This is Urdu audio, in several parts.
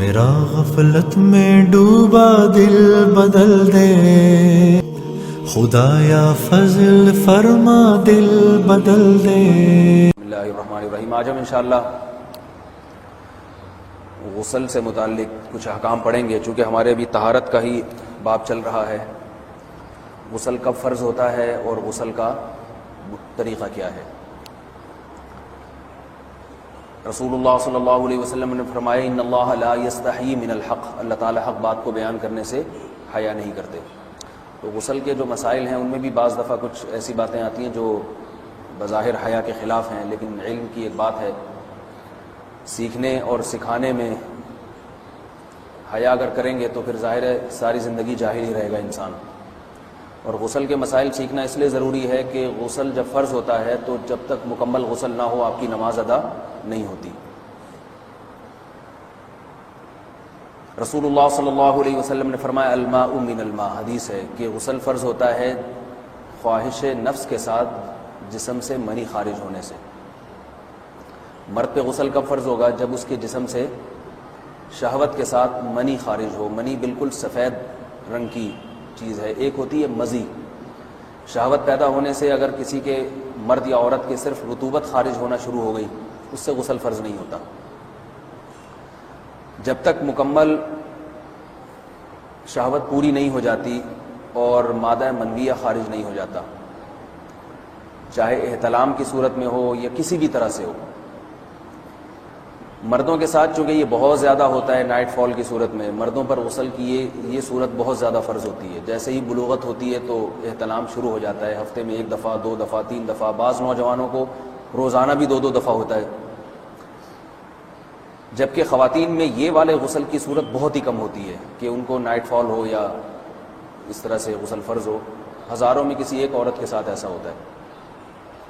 میرا غفلت میں ڈوبا دل بدل دے، خدایا فضل فرما دل بدل دے۔ بسم اللہ الرحمن الرحیم۔ آج ہم انشاءاللہ غسل سے متعلق کچھ احکام پڑھیں گے، چونکہ ہمارے ابھی طہارت کا ہی باب چل رہا ہے۔ غسل کب فرض ہوتا ہے اور غسل کا طریقہ کیا ہے؟ رسول اللہ صلی اللہ علیہ وسلم نے فرمایا ان اللہ لا یستحیی من الحق، اللہ تعالیٰ حق بات کو بیان کرنے سے حیا نہیں کرتے۔ تو غسل کے جو مسائل ہیں ان میں بھی بعض دفعہ کچھ ایسی باتیں آتی ہیں جو بظاہر حیا کے خلاف ہیں، لیکن علم کی ایک بات ہے، سیکھنے اور سکھانے میں حیا اگر کریں گے تو پھر ظاہر ہے ساری زندگی جاہل ہی رہے گا انسان۔ اور غسل کے مسائل سیکھنا اس لیے ضروری ہے کہ غسل جب فرض ہوتا ہے تو جب تک مکمل غسل نہ ہو آپ کی نماز ادا نہیں ہوتی۔ رسول اللہ صلی اللہ علیہ وسلم نے فرمایا الماء من الماء، حدیث ہے کہ غسل فرض ہوتا ہے خواہش نفس کے ساتھ جسم سے منی خارج ہونے سے۔ مرد پہ غسل کب فرض ہوگا؟ جب اس کے جسم سے شہوت کے ساتھ منی خارج ہو۔ منی بالکل سفید رنگ کی چیز ہے، ایک ہوتی ہے مزی۔ شہوت پیدا ہونے سے اگر کسی کے مرد یا عورت کے صرف رطوبت خارج ہونا شروع ہو گئی اس سے غسل فرض نہیں ہوتا۔ جب تک مکمل شہوت پوری نہیں ہو جاتی اور مادہ منویہ خارج نہیں ہو جاتا، چاہے احتلام کی صورت میں ہو یا کسی بھی طرح سے ہو۔ مردوں کے ساتھ چونکہ یہ بہت زیادہ ہوتا ہے نائٹ فال کی صورت میں، مردوں پر غسل کی یہ صورت بہت زیادہ فرض ہوتی ہے۔ جیسے ہی بلوغت ہوتی ہے تو احتلام شروع ہو جاتا ہے، ہفتے میں 1 دفعہ 2 دفعہ 3 دفعہ، بعض نوجوانوں کو روزانہ بھی 2 دفعہ ہوتا ہے، جبکہ خواتین میں یہ والے غسل کی صورت بہت ہی کم ہوتی ہے کہ ان کو نائٹ فال ہو یا اس طرح سے غسل فرض ہو۔ ہزاروں میں کسی ایک عورت کے ساتھ ایسا ہوتا ہے۔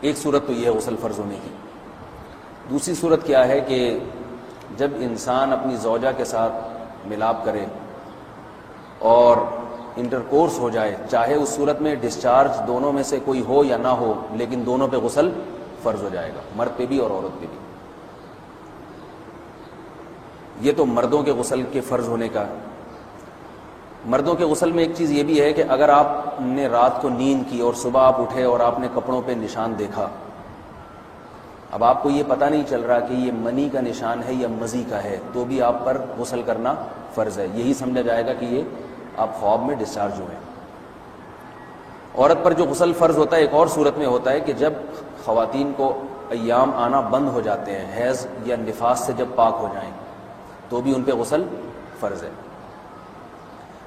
ایک صورت تو یہ ہے غسل فرض ہونے کی۔ دوسری صورت کیا ہے کہ جب انسان اپنی زوجہ کے ساتھ ملاپ کرے اور انٹرکورس ہو جائے، چاہے اس صورت میں ڈسچارج دونوں میں سے کوئی ہو یا نہ ہو، لیکن دونوں پہ غسل فرض ہو جائے گا، مرد پہ بھی اور عورت پہ بھی۔ یہ تو مردوں کے غسل کے فرض ہونے کا۔ مردوں کے غسل میں ایک چیز یہ بھی ہے کہ اگر آپ نے رات کو نیند کی اور صبح آپ اٹھے اور آپ نے کپڑوں پہ نشان دیکھا، اب آپ کو یہ پتہ نہیں چل رہا کہ یہ منی کا نشان ہے یا مزی کا ہے، تو بھی آپ پر غسل کرنا فرض ہے۔ یہی سمجھا جائے گا کہ یہ آپ خواب میں ڈسچارج ہوئے۔ عورت پر جو غسل فرض ہوتا ہے ایک اور صورت میں ہوتا ہے کہ جب خواتین کو ایام آنا بند ہو جاتے ہیں، حیض یا نفاس سے جب پاک ہو جائیں تو بھی ان پہ غسل فرض ہے۔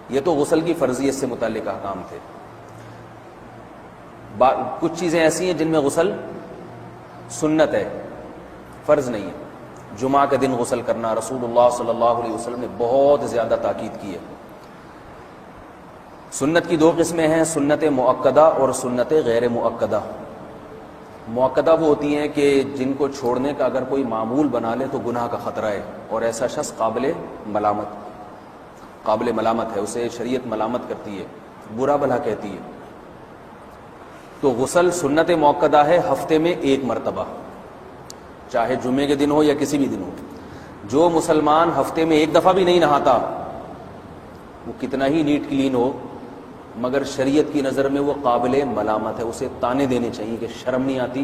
یہ تو غسل کی فرضیت سے متعلق احکام تھے۔ کچھ چیزیں ایسی ہیں جن میں غسل سنت ہے، فرض نہیں ہے۔ جمعہ کے دن غسل کرنا رسول اللہ صلی اللہ علیہ وسلم نے بہت زیادہ تاکید کی ہے۔ سنت کی 2 قسمیں ہیں، سنت مؤکدہ اور سنت غیر مؤکدہ۔ مؤکدہ وہ ہوتی ہیں کہ جن کو چھوڑنے کا اگر کوئی معمول بنا لے تو گناہ کا خطرہ ہے اور ایسا شخص قابل ملامت ہے، اسے شریعت ملامت کرتی ہے، برا بھلا کہتی ہے۔ تو غسل سنت مؤکدہ ہے ہفتے میں 1 مرتبہ، چاہے جمعے کے دن ہو یا کسی بھی دن ہو۔ جو مسلمان ہفتے میں 1 دفعہ بھی نہیں نہاتا، وہ کتنا ہی نیٹ کلین ہو، مگر شریعت کی نظر میں وہ قابل ملامت ہے، اسے تانے دینے چاہیے کہ شرم نہیں آتی،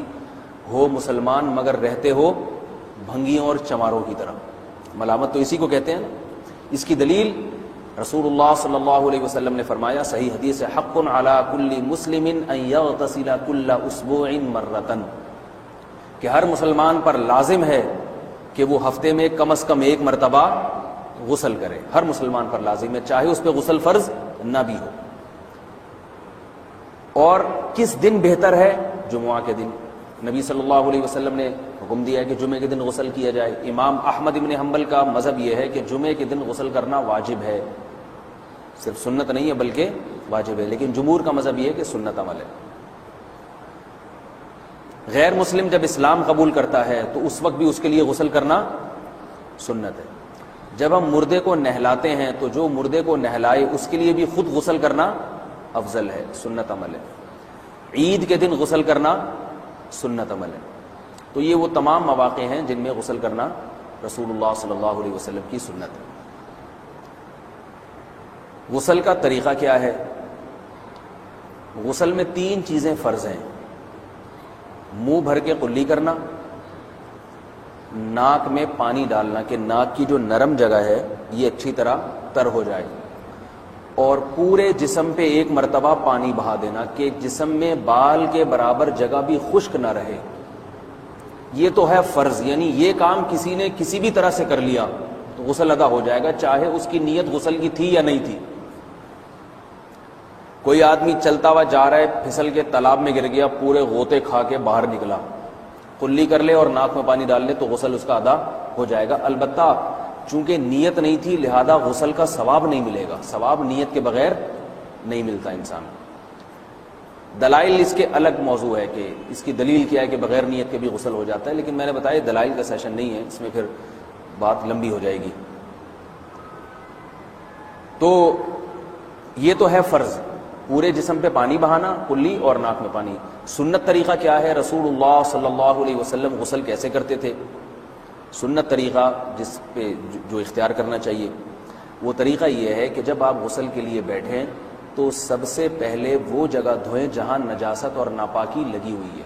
ہو مسلمان مگر رہتے ہو بھنگیوں اور چماروں کی طرح۔ ملامت تو اسی کو کہتے ہیں۔ اس کی دلیل رسول اللہ صلی اللہ علیہ وسلم نے فرمایا، صحیح حدیث ہے، حق علی کل مسلم ان یغتسل کل اسبوع مرۃ، کہ ہر مسلمان پر لازم ہے کہ وہ ہفتے میں کم از کم 1 مرتبہ غسل کرے۔ ہر مسلمان پر لازم ہے، چاہے اس پہ غسل فرض نہ بھی ہو۔ اور کس دن بہتر ہے؟ جمعہ کے دن۔ نبی صلی اللہ علیہ وسلم نے حکم دیا ہے کہ جمعے کے دن غسل کیا جائے۔ امام احمد ابن حنبل کا مذہب یہ ہے کہ جمعے کے دن غسل کرنا واجب ہے، صرف سنت نہیں ہے بلکہ واجب ہے، لیکن جمہور کا مذہب یہ ہے کہ سنت عمل ہے۔ غیر مسلم جب اسلام قبول کرتا ہے تو اس وقت بھی اس کے لیے غسل کرنا سنت ہے۔ جب ہم مردے کو نہلاتے ہیں تو جو مردے کو نہلائے اس کے لیے بھی خود غسل کرنا افضل ہے، سنت عمل ہے۔ عید کے دن غسل کرنا سنت عمل ہے۔ تو یہ وہ تمام مواقع ہیں جن میں غسل کرنا رسول اللہ صلی اللہ علیہ وسلم کی سنت ہے۔ غسل کا طریقہ کیا ہے؟ غسل میں 3 چیزیں فرض ہیں: منہ بھر کے قلی کرنا، ناک میں پانی ڈالنا کہ ناک کی جو نرم جگہ ہے یہ اچھی طرح تر ہو جائے، اور پورے جسم پہ 1 مرتبہ پانی بہا دینا کہ جسم میں بال کے برابر جگہ بھی خشک نہ رہے۔ یہ تو ہے فرض، یعنی یہ کام کسی نے کسی بھی طرح سے کر لیا تو غسل ادا ہو جائے گا، چاہے اس کی نیت غسل کی تھی یا نہیں تھی۔ کوئی آدمی چلتا ہوا جا رہا ہے، پھسل کے تالاب میں گر گیا، پورے غوطے کھا کے باہر نکلا، قلی کر لے اور ناک میں پانی ڈال لے تو غسل اس کا ادا ہو جائے گا۔ البتہ چونکہ نیت نہیں تھی لہذا غسل کا ثواب نہیں ملے گا، ثواب نیت کے بغیر نہیں ملتا انسان۔ دلائل اس کے الگ موضوع ہے کہ اس کی دلیل کیا ہے کہ بغیر نیت کے بھی غسل ہو جاتا ہے، لیکن میں نے بتایا دلائل کا سیشن نہیں ہے، اس میں پھر بات لمبی ہو جائے گی۔ تو یہ تو ہے فرض، پورے جسم پہ پانی بہانا، کلی اور ناک میں پانی۔ سنت طریقہ کیا ہے؟ رسول اللہ صلی اللہ علیہ وسلم غسل کیسے کرتے تھے؟ سنت طریقہ جس پہ جو اختیار کرنا چاہیے وہ طریقہ یہ ہے کہ جب آپ غسل کے لیے بیٹھیں تو سب سے پہلے وہ جگہ دھوئیں جہاں نجاست اور ناپاکی لگی ہوئی ہے۔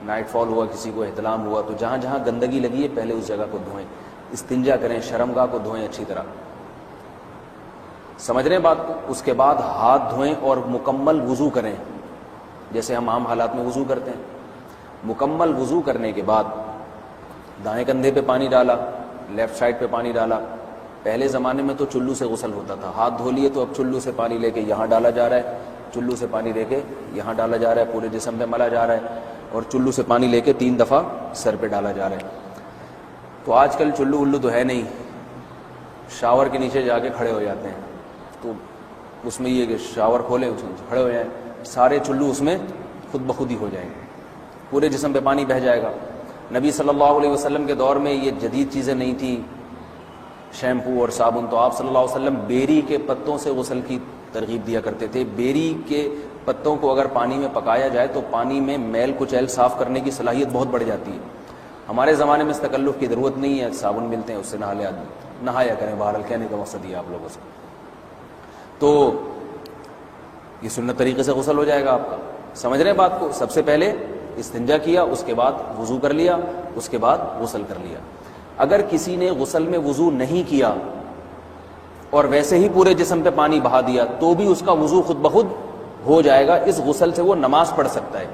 نائٹ فال ہوا، کسی کو احتلام ہوا، تو جہاں جہاں گندگی لگی ہے پہلے اس جگہ کو دھوئیں، استنجا کریں، شرمگاہ کو دھوئیں اچھی طرح، سمجھ رہے ہیں بات کو؟ اس کے بعد ہاتھ دھوئیں اور مکمل وضو کریں جیسے ہم عام حالات میں وضو کرتے ہیں۔ مکمل وضو کرنے کے بعد دائیں کندھے پہ پانی ڈالا، لیفٹ سائڈ پہ پانی ڈالا۔ پہلے زمانے میں تو چلو سے غسل ہوتا تھا، ہاتھ دھو لیے تو اب چلو سے پانی لے کے یہاں ڈالا جا رہا ہے، چلو سے پانی لے کے یہاں ڈالا جا رہا ہے، پورے جسم پہ ملا جا رہا ہے، اور چلو سے پانی لے کے 3 دفعہ سر پہ ڈالا جا رہا ہے۔ تو آج کل چلو ولو تو ہے نہیں، شاور کے نیچے جا کے کھڑے ہو جاتے ہیں، تو اس میں یہ کہ شاور کھولے اس میں کھڑے ہو جائیں، سارے چلو اس میں خود بخود ہی ہو جائیں گے، پورے جسم پہ پانی بہہ جائے گا۔ نبی صلی اللہ علیہ وسلم کے دور میں یہ جدید چیزیں نہیں تھیں، شیمپو اور صابن، تو آپ صلی اللہ علیہ وسلم بیری کے پتوں سے غسل کی ترغیب دیا کرتے تھے۔ بیری کے پتوں کو اگر پانی میں پکایا جائے تو پانی میں میل کچیل صاف کرنے کی صلاحیت بہت بڑھ جاتی ہے۔ ہمارے زمانے میں اس تکلف کی ضرورت نہیں ہے، صابن ملتے ہیں اس سے نہا لے آدمی، نہایا کریں، بہرحال کہنے کا مقصد یہ آپ لوگوں سے۔ تو یہ سنت طریقے سے غسل ہو جائے گا آپ کا، سمجھ رہے ہیں بات کو؟ سب سے پہلے استنجا کیا، اس کے بعد وضو کر لیا، اس کے بعد غسل کر لیا۔ اگر کسی نے غسل میں وضو نہیں کیا اور ویسے ہی پورے جسم پہ پانی بہا دیا تو بھی اس کا وضو خود بخود ہو جائے گا، اس غسل سے وہ نماز پڑھ سکتا ہے،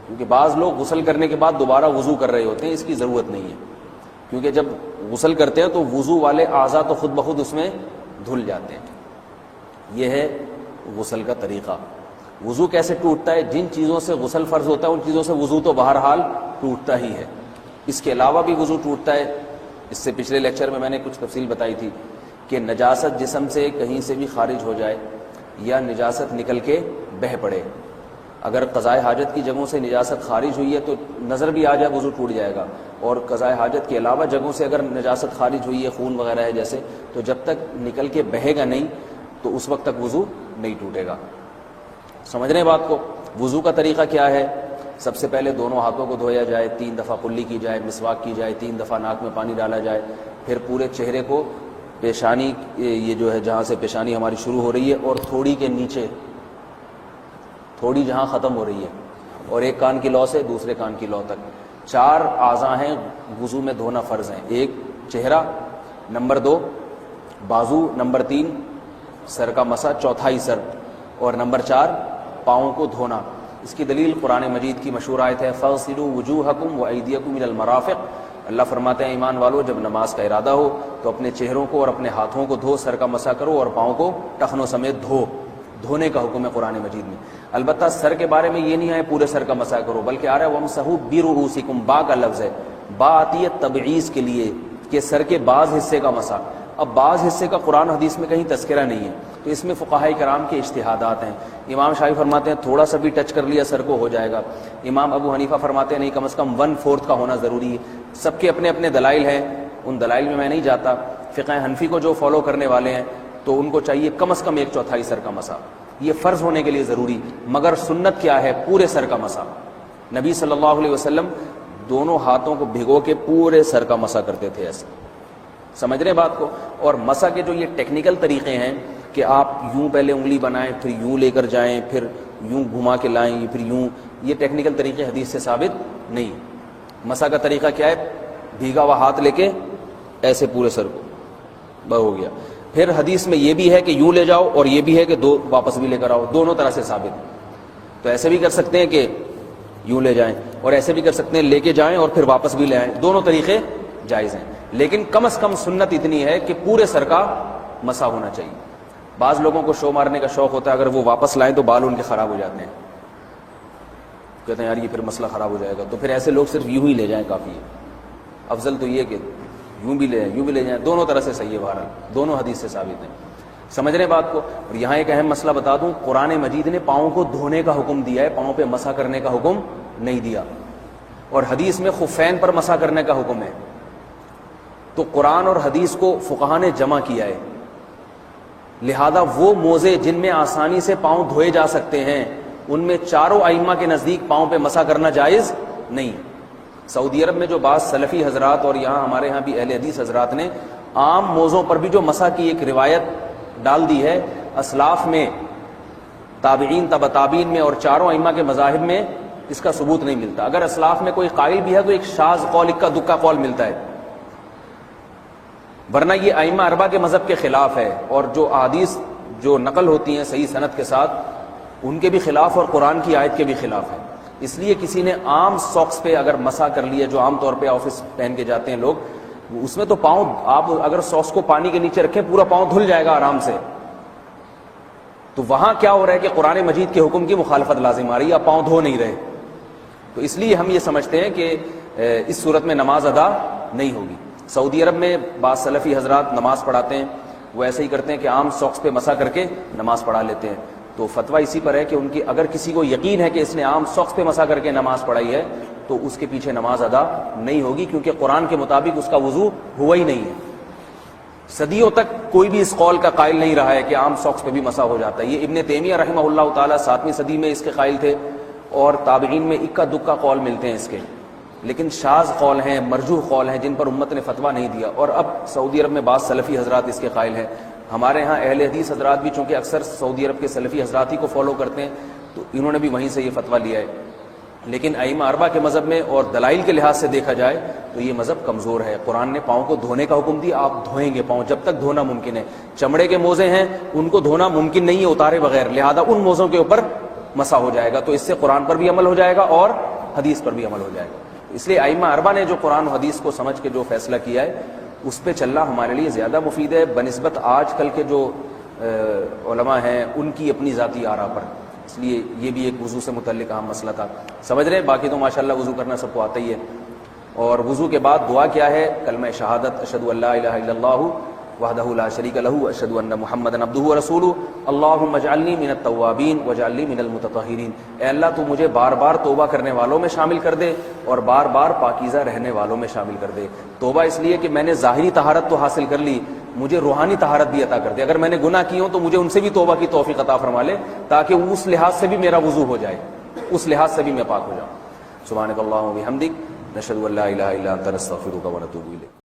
کیونکہ بعض لوگ غسل کرنے کے بعد دوبارہ وضو کر رہے ہوتے ہیں، اس کی ضرورت نہیں ہے، کیونکہ جب غسل کرتے ہیں تو وضو والے اعضاء تو خود بخود اس میں دھل جاتے ہیں۔ یہ ہے غسل کا طریقہ۔ وضو کیسے ٹوٹتا ہے؟ جن چیزوں سے غسل فرض ہوتا ہے ان چیزوں سے وضو تو بہرحال ٹوٹتا ہی ہے، اس کے علاوہ بھی وضو ٹوٹتا ہے۔ اس سے پچھلے لیکچر میں نے کچھ تفصیل بتائی تھی کہ نجاست جسم سے کہیں سے بھی خارج ہو جائے یا نجاست نکل کے بہہ پڑے، اگر قضائے حاجت کی جگہوں سے نجاست خارج ہوئی ہے تو نظر بھی آ جائے وضو ٹوٹ جائے گا، اور قضائے حاجت کے علاوہ جگہوں سے اگر نجاست خارج ہوئی ہے، خون وغیرہ ہے جیسے، تو جب تک نکل کے بہے گا نہیں تو اس وقت تک وضو نہیں ٹوٹے گا۔ سمجھ رہے ہیں بات کو؟ وضو کا طریقہ کیا ہے؟ سب سے پہلے دونوں ہاتھوں کو دھویا جائے، 3 دفعہ کلی کی جائے، مسواک کی جائے، 3 دفعہ ناک میں پانی ڈالا جائے، پھر پورے چہرے کو، پیشانی یہ جو ہے جہاں سے پیشانی ہماری شروع ہو رہی ہے اور تھوڑی کے نیچے، تھوڑی جہاں ختم ہو رہی ہے، اور ایک کان کی لو سے دوسرے کان کی لو تک 4 اعضاء ہیں وضو میں دھونا فرض ہیں۔ 1 چہرہ، نمبر 2 بازو، نمبر 3 سر کا مسا، چوتھائی سر، اور نمبر 4 پاؤں کو دھونا۔ اس کی دلیل قرآن مجید کی مشہور آیت ہے فَاغْسِلُوا وُجُوهَكُمْ وَأَيْدِيَكُمْ إِلَى الْمَرَافِقِ۔ اللہ فرماتے ہیں ایمان والو جب نماز کا ارادہ ہو تو اپنے چہروں کو اور اپنے ہاتھوں کو دھو، سر کا مسا کرو اور پاؤں کو ٹخنوں سمیت دھو۔ دھونے کا حکم ہے قرآن مجید میں۔ البتہ سر کے بارے میں یہ نہیں ہے پورے سر کا مسا کرو، بلکہ آ رہا ہے وَامْسَحُوا بِرُؤُوسِكُمْ، با کا لفظ ہے، با آتی ہے تبعیض کے لیے کہ سر کے بعض حصے کا مسا۔ اب بعض حصے کا قرآن حدیث میں کہیں تذکرہ نہیں ہے، تو اس میں فقہاء کرام کے اجتہادات ہیں۔ امام شافعی فرماتے ہیں تھوڑا سا بھی ٹچ کر لیا سر کو ہو جائے گا، امام ابو حنیفہ فرماتے ہیں نہیں کم از کم 1/4 کا ہونا ضروری ہے۔ سب کے اپنے اپنے دلائل ہیں، ان دلائل میں نہیں جاتا۔ فقہ حنفی کو جو فالو کرنے والے ہیں تو ان کو چاہیے کم از کم 1/4 سر کا مسا، یہ فرض ہونے کے لیے ضروری، مگر سنت کیا ہے؟ پورے سر کا مسا۔ نبی صلی اللہ علیہ وسلم دونوں ہاتھوں کو بھگو کے پورے سر کا مسا کرتے تھے ایسے، سمجھ رہے ہیں بات کو؟ اور مسح کے جو یہ ٹیکنیکل طریقے ہیں کہ آپ یوں پہلے انگلی بنائیں پھر یوں لے کر جائیں پھر یوں گھما کے لائیں پھر یوں، یہ ٹیکنیکل طریقے حدیث سے ثابت نہیں۔ مسح کا طریقہ کیا ہے؟ بھیگا ہوا ہاتھ لے کے ایسے پورے سر کو ہو گیا۔ پھر حدیث میں یہ بھی ہے کہ یوں لے جاؤ اور یہ بھی ہے کہ دو واپس بھی لے کر آؤ، دونوں طرح سے ثابت۔ تو ایسے بھی کر سکتے ہیں کہ یوں لے جائیں اور ایسے بھی کر سکتے ہیں لے کے جائیں اور پھر واپس بھی لے آئیں، دونوں طریقے جائز ہیں، لیکن کم از کم سنت اتنی ہے کہ پورے سر کا مسح ہونا چاہیے۔ بعض لوگوں کو شو مارنے کا شوق ہوتا ہے، اگر وہ واپس لائیں تو بال ان کے خراب ہو جاتے ہیں، کہتے ہیں یار یہ پھر مسئلہ خراب ہو جائے گا، تو پھر ایسے لوگ صرف یوں ہی لے جائیں کافی ہے۔ افضل تو یہ کہ یوں بھی لے جائیں یوں بھی لے جائیں، دونوں طرح سے صحیح ہے، بہرحال دونوں حدیث سے ثابت ہیں۔ سمجھ رہے ہیں بات کو؟ اور یہاں ایک اہم مسئلہ بتا دوں، قرآن مجید نے پاؤں کو دھونے کا حکم دیا ہے، پاؤں پہ مسح کرنے کا حکم نہیں دیا، اور حدیث میں خفین پر مسح کرنے کا حکم ہے۔ تو قرآن اور حدیث کو فقہاء نے جمع کیا ہے، لہذا وہ موزے جن میں آسانی سے پاؤں دھوئے جا سکتے ہیں ان میں چاروں ائمہ کے نزدیک پاؤں پہ مسح کرنا جائز نہیں۔ سعودی عرب میں جو بعض سلفی حضرات اور یہاں ہمارے ہاں بھی اہل حدیث حضرات نے عام موزوں پر بھی جو مسح کی ایک روایت ڈال دی ہے، اسلاف میں، تابعین، تبع تابعین میں اور چاروں ائمہ کے مذاہب میں اس کا ثبوت نہیں ملتا۔ اگر اسلاف میں کوئی قائل بھی ہے تو ایک شاذ قول، اکا دکا قول ملتا ہے، ورنہ یہ ائمہ اربعہ کے مذہب کے خلاف ہے، اور جو احادیث جو نقل ہوتی ہیں صحیح سند کے ساتھ ان کے بھی خلاف اور قرآن کی آیت کے بھی خلاف ہے۔ اس لیے کسی نے عام ساکس پہ اگر مسح کر لیا، جو عام طور پہ آفس پہن کے جاتے ہیں لوگ، اس میں تو پاؤں، آپ اگر ساکس کو پانی کے نیچے رکھیں پورا پاؤں دھل جائے گا آرام سے، تو وہاں کیا ہو رہا ہے کہ قرآن مجید کے حکم کی مخالفت لازم آ رہی ہے، آپ پاؤں دھو نہیں رہے۔ تو اس لیے ہم یہ سمجھتے ہیں کہ اس صورت میں نماز ادا نہیں ہوگی۔ سعودی عرب میں بعض سلفی حضرات نماز پڑھاتے ہیں، وہ ایسے ہی کرتے ہیں کہ عام ساکس پہ مسح کر کے نماز پڑھا لیتے ہیں، تو فتویٰ اسی پر ہے کہ ان کی اگر کسی کو یقین ہے کہ اس نے عام ساکس پہ مسح کر کے نماز پڑھائی ہے تو اس کے پیچھے نماز ادا نہیں ہوگی، کیونکہ قرآن کے مطابق اس کا وضو ہوا ہی نہیں ہے۔ صدیوں تک کوئی بھی اس قول کا قائل نہیں رہا ہے کہ عام ساکس پہ بھی مسح ہو جاتا ہے۔ یہ ابن تیمیہ رحمہ اللہ تعالیٰ 7ویں صدی میں اس کے قائل تھے، اور تابعین میں اکا دکا قول ملتے ہیں اس کے، لیکن شاذ قول ہیں، مرجوح قول ہیں جن پر امت نے فتویٰ نہیں دیا، اور اب سعودی عرب میں بعض سلفی حضرات اس کے قائل ہیں۔ ہمارے ہاں اہل حدیث حضرات بھی چونکہ اکثر سعودی عرب کے سلفی حضرات ہی کو فالو کرتے ہیں، تو انہوں نے بھی وہیں سے یہ فتویٰ لیا ہے، لیکن ائمہ اربعہ کے مذہب میں اور دلائل کے لحاظ سے دیکھا جائے تو یہ مذہب کمزور ہے۔ قرآن نے پاؤں کو دھونے کا حکم دیا، آپ دھوئیں گے پاؤں جب تک دھونا ممکن ہے۔ چمڑے کے موزے ہیں ان کو دھونا ممکن نہیں ہے اتارے بغیر، لہذا ان موزوں کے اوپر مسح ہو جائے گا، تو اس سے قرآن پر بھی عمل ہو جائے گا اور حدیث پر بھی عمل ہو جائے گا۔ اس لیے ائمہ اربعہ نے جو قرآن و حدیث کو سمجھ کے جو فیصلہ کیا ہے اس پہ چلنا ہمارے لیے زیادہ مفید ہے بنسبت آج کل کے جو علماء ہیں ان کی اپنی ذاتی آراء پر۔ اس لیے یہ بھی ایک وضو سے متعلق اہم مسئلہ تھا، سمجھ رہے ہیں؟ باقی تو ماشاءاللہ وضو کرنا سب کو آتا ہی ہے۔ اور وضو کے بعد دعا کیا ہے؟ کلمہ شہادت، اشہد ان لا الہ الا اللہ وحدہ لا شریک لہ اشہد ان محمدا عبدہ ورسولہ اللہم اجعلنی من التوابین واجعلنی من المتطہرین۔ اے اللہ تو مجھے بار بار توبہ کرنے والوں میں شامل کر دے اور بار بار پاکیزہ رہنے والوں میں شامل کر دے۔ توبہ اس لیے کہ میں نے ظاہری طہارت تو حاصل کر لی، مجھے روحانی طہارت بھی عطا کر دے۔ اگر میں نے گناہ کی ہوں تو مجھے ان سے بھی توبہ کی توفیق عطا فرما لے، تاکہ اس لحاظ سے بھی میرا وضو ہو جائے، اس لحاظ سے بھی میں پاک ہو جاؤں۔ سبحانک اللہم و بحمدک، نشہد ان لا الہ الا انت، نستغفرک و نتوب الیک۔